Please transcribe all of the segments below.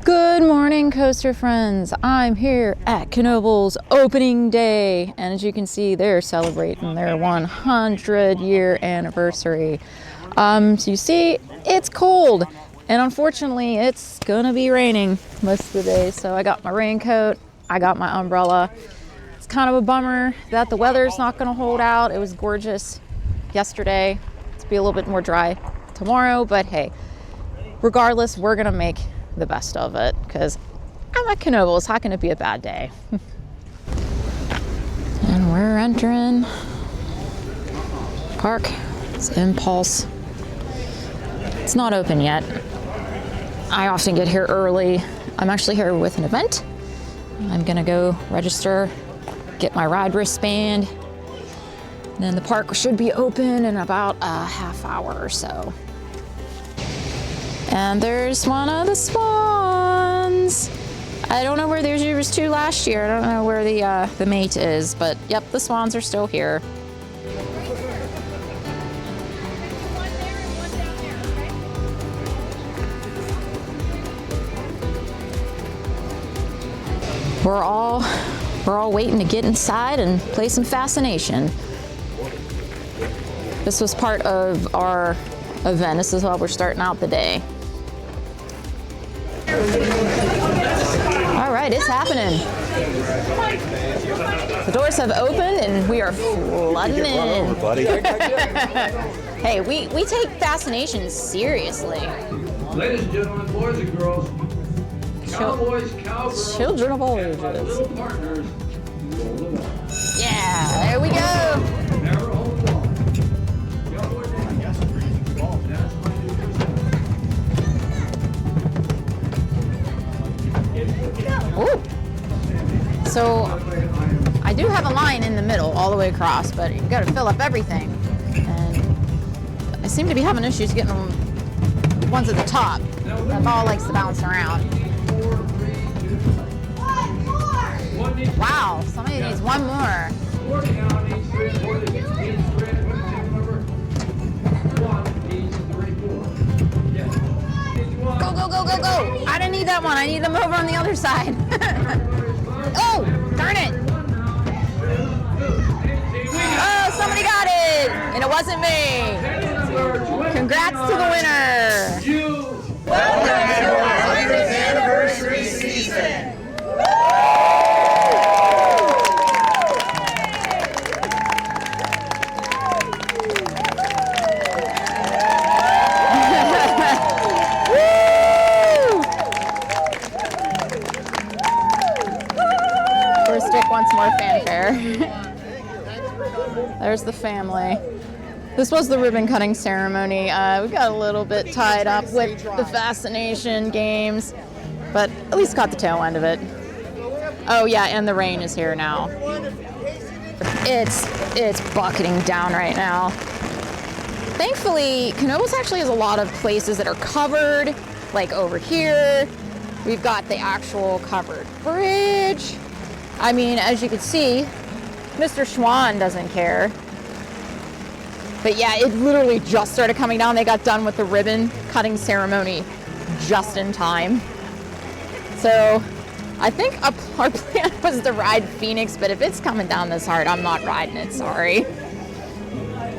Good morning, coaster friends. I'm here at Knoebels opening day, and as you can see, they're celebrating their 100-year anniversary. So you see, it's cold, and unfortunately, it's gonna be raining most of the day. So I got my raincoat, I got my umbrella. It's kind of a bummer that the weather's not gonna hold out. It was gorgeous yesterday. It's be a little bit more dry tomorrow, but hey, regardless, we're gonna make the best of it because I'm at Knoebels. How can it be a bad day? And we're entering park. It's Impulse. It's not open yet. I often get here early. I'm actually here with an event. I'm gonna go register, get my ride wristband, and then the park should be open in about a half hour or so. And there's one of the swans. I don't know where there was two last year. I don't know where the mate is, but yep, the swans are still here. We're all waiting to get inside and play some Fascination. This was part of our event. This is how we're starting out the day. All right, it's happening. The doors have opened and we are flooding in. Hey, we take Fascination seriously. Ladies and gentlemen, boys and girls, cowboys, cowgirls, children of all and my ages. little partners, Yeah, there we go. never hold the wall. Ooh. So I do have a line in the middle all the way across, but you've got to fill up everything. And I seem to be having issues getting the ones at the top. That ball likes to bounce around. Wow, somebody needs one more. Go, go, go, go, go. I didn't need that one. I need them over on the other side. Oh, darn it. Oh, somebody got it. And it wasn't me. Congrats to the winner. Welcome to our 100th anniversary season. Stick once more fanfare. There's the family. This was the ribbon cutting ceremony. We got a little bit tied up with the Fascination games, but at least caught the tail end of it. Oh yeah, and the rain is here now. It's bucketing down right now. Thankfully, Knoebels actually has a lot of places that are covered, like over here. We've got the actual covered bridge. I mean, as you can see, Mr. Swan doesn't care. But yeah, it literally just started coming down. They got done with the ribbon cutting ceremony just in time. So I think our plan was to ride Phoenix, but if it's coming down this hard, I'm not riding it, sorry.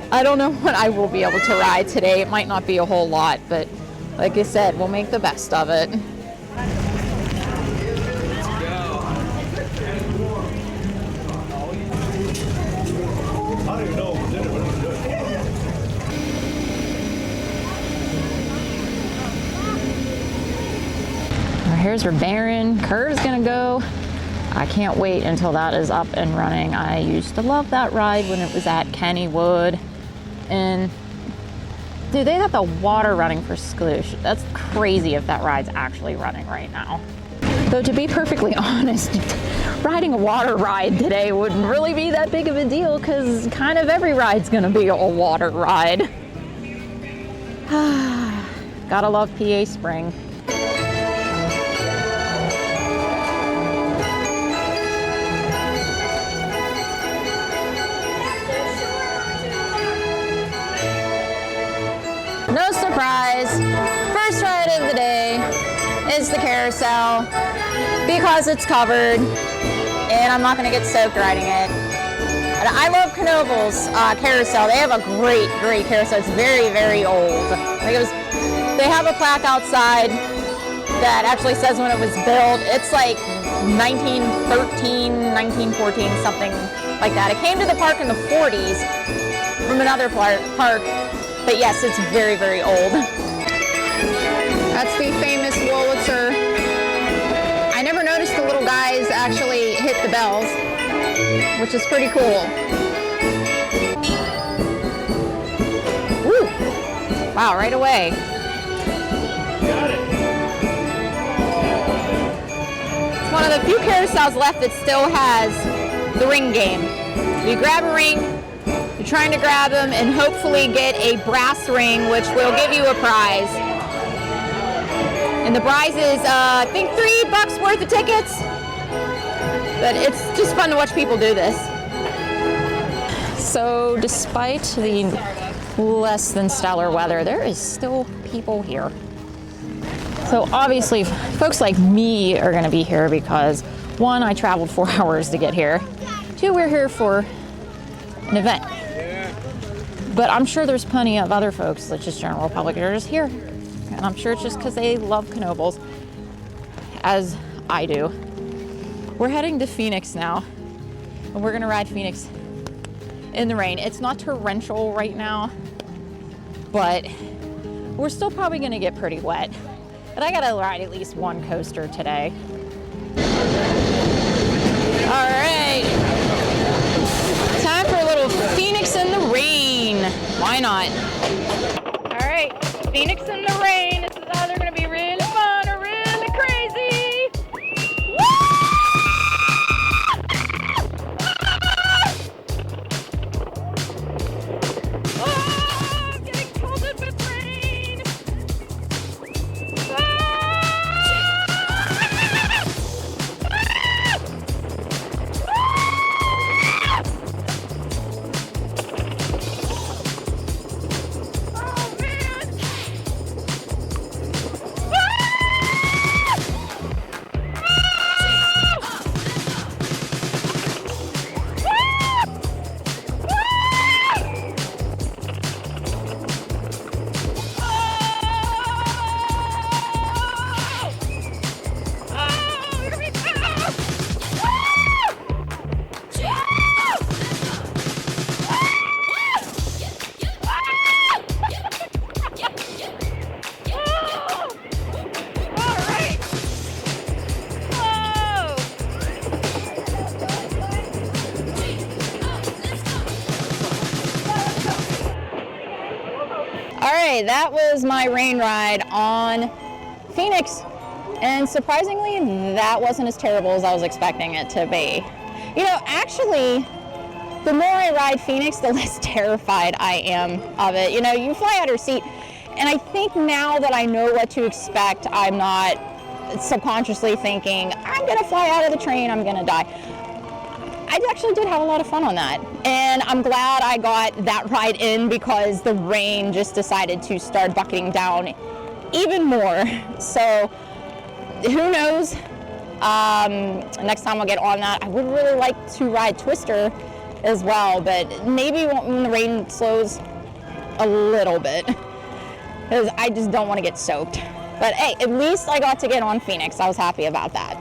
I don't know what I will be able to ride today. It might not be a whole lot, but like I said, we'll make the best of it. Here's where Bayern Kurve's gonna go. I can't wait until that is up and running. I used to love that ride when it was at Kennywood. And dude, they have the water running for Skloosh. That's crazy if that ride's actually running right now. Though to be perfectly honest, riding a water ride today wouldn't really be that big of a deal because kind of every ride's gonna be a water ride. Gotta love PA Spring. No surprise, first ride of the day is is the carousel because it's covered and I'm not going to get soaked riding it. But I love Knoebels carousel. They have a great carousel. It's very, very old. I think they have a plaque outside that actually says when it was built. It's like 1913, 1914, something like that. It came to the park in the 40s from another park, but yes, it's very, very old. That's the famous Wurlitzer. I never noticed the little guys actually hit the bells, which is pretty cool. Woo! Wow, right away. Got it. It's one of the few carousels left that still has the ring game. You grab a ring, you're trying to grab them and hopefully get a brass ring, which will give you a prize. And the prize is, I think, $3 worth of tickets. But it's just fun to watch people do this. So despite the less than stellar weather, there is still people here. So obviously folks like me are going to be here because, one, I traveled 4 hours to get here. Two, we're here for an event. But I'm sure there's plenty of other folks, like just general public, that are just here. And I'm sure it's just because they love Knoebels, as I do. We're heading to Phoenix now, and we're gonna ride Phoenix in the rain. It's not torrential right now, but we're still probably gonna get pretty wet. But I gotta ride at least one coaster today. All right, time for a little Phoenix in the rain. Why not? All right, Phoenix in the rain. This is either gonna be really fun or really crazy. I'm getting pelted with rain. Okay, that was my rain ride on Phoenix, and surprisingly, that wasn't as terrible as I was expecting it to be. You know, actually, the more I ride Phoenix, the less terrified I am of it. You know, you fly out of your seat, and I think now that I know what to expect, I'm not subconsciously thinking, I'm gonna fly out of the train, I'm gonna die. I actually did have a lot of fun on that, and I'm glad I got that ride in because the rain just decided to start bucketing down even more. So who knows, next time I'll get on that. I would really like to ride Twister as well, but maybe when the rain slows a little bit, because I just don't want to get soaked. But hey, at least I got to get on Phoenix. I was happy about that.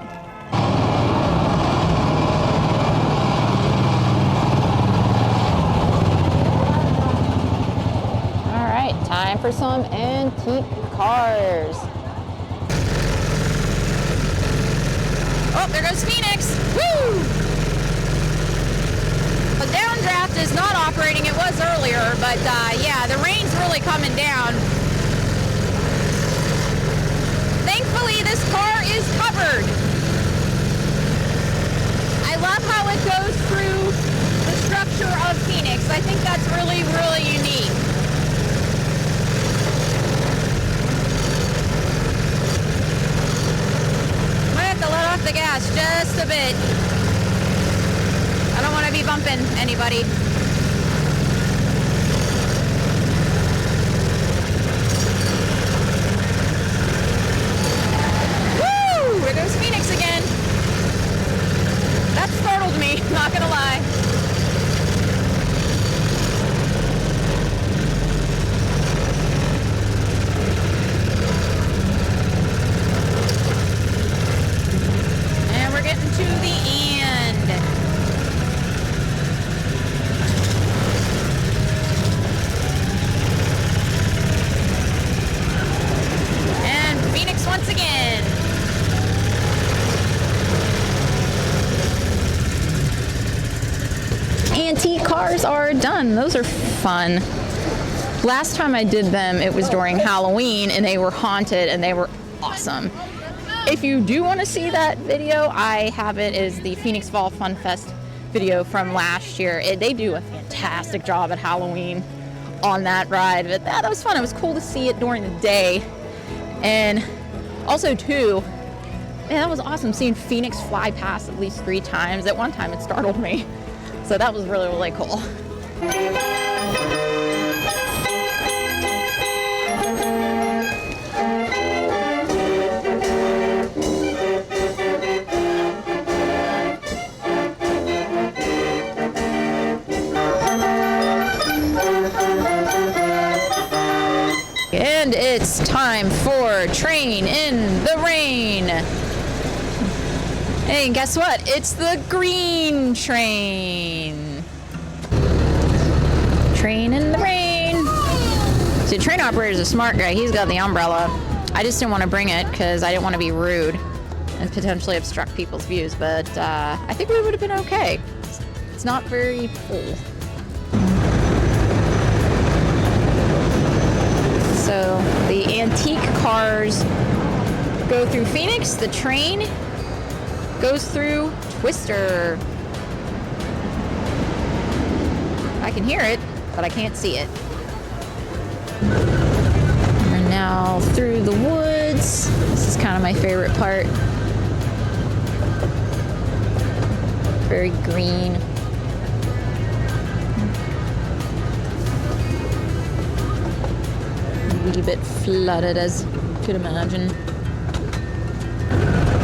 All right, time for some antique cars. Oh, there goes Phoenix. Woo! The downdraft is not operating. It was earlier, but yeah, the rain's really coming down. Thankfully, this car is covered. I love how it goes through the structure of Phoenix. I think that's really, really unique. Might have to let off the gas just a bit. I don't want to be bumping anybody. cars are done. Those are fun. Last time I did them, it was during Halloween, and they were haunted, and they were awesome. If you do want to see that video, I have it as the Phoenix Fall Fun Fest video from last year. They do a fantastic job at Halloween on that ride, but that was fun. It was cool to see it during the day. And also too, man, that was awesome seeing Phoenix fly past at least 3 times. At one time it startled me. So that was really, really cool. And it's time for Train in the Rain. Hey, guess what? It's the green train. Train in the rain. See, the train operator's a smart guy. He's got the umbrella. I just didn't want to bring it because I didn't want to be rude and potentially obstruct people's views, but I think we would have been okay. It's not very full. So the antique cars go through Phoenix. The train goes through Twister. I can hear it, but I can't see it. We're now through the woods. This is kind of my favorite part. Very green. A wee bit flooded, as you could imagine.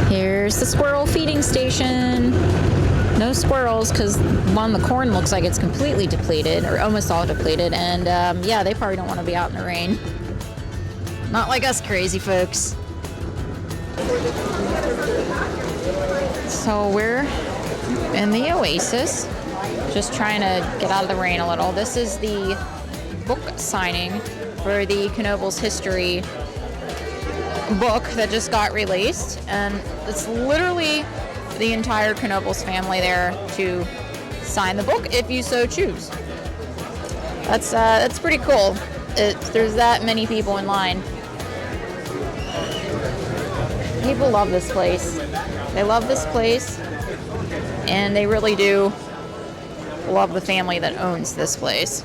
Here's the squirrel feeding station. No squirrels because one, the corn looks like it's completely depleted, or almost all depleted, and yeah, they probably don't want to be out in the rain. Not like us crazy folks. So we're in the Oasis, just trying to get out of the rain a little. This is the book signing for the Knoebels history book that just got released, and it's literally the entire Knoebels family there to sign the book if you so choose. That's pretty cool. There's that many people in line. People love this place. They love this place, and they really do love the family that owns this place.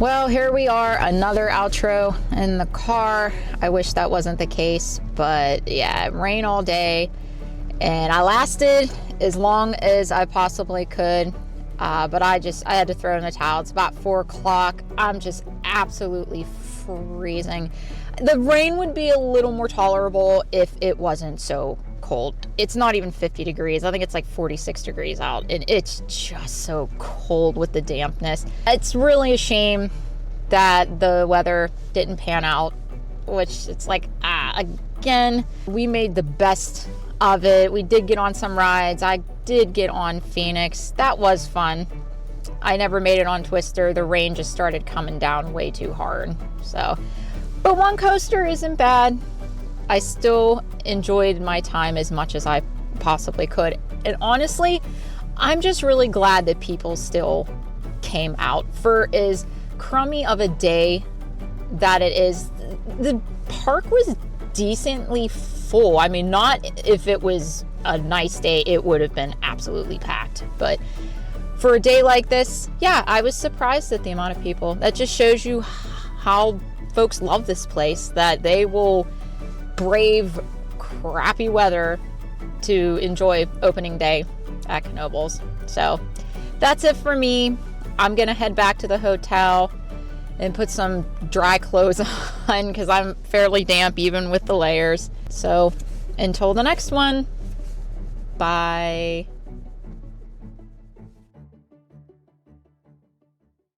Well, here we are, another outro in the car. I wish that wasn't the case, but yeah, it rained all day, and I lasted as long as I possibly could, but I had to throw in the towel. It's about 4 o'clock. I'm just absolutely freezing. The rain would be a little more tolerable if it wasn't so cold. It's not even 50 degrees. I think it's like 46 degrees out, and it's just so cold with the dampness. It's really a shame that the weather didn't pan out, which it's like, again, we made the best of it. We did get on some rides. I did get on Phoenix. That was fun. I never made it on Twister. The rain just started coming down way too hard. So, but one coaster isn't bad. I still enjoyed my time as much as I possibly could. And honestly, I'm just really glad that people still came out. For as crummy of a day that it is, the park was decently full. I mean, not if it was a nice day, it would have been absolutely packed. But for a day like this, yeah, I was surprised at the amount of people. That just shows you how folks love this place, that they will brave crappy weather to enjoy opening day at Knoebels. So that's it for me. I'm gonna head back to the hotel and put some dry clothes on because I'm fairly damp even with the layers. So until the next one, bye.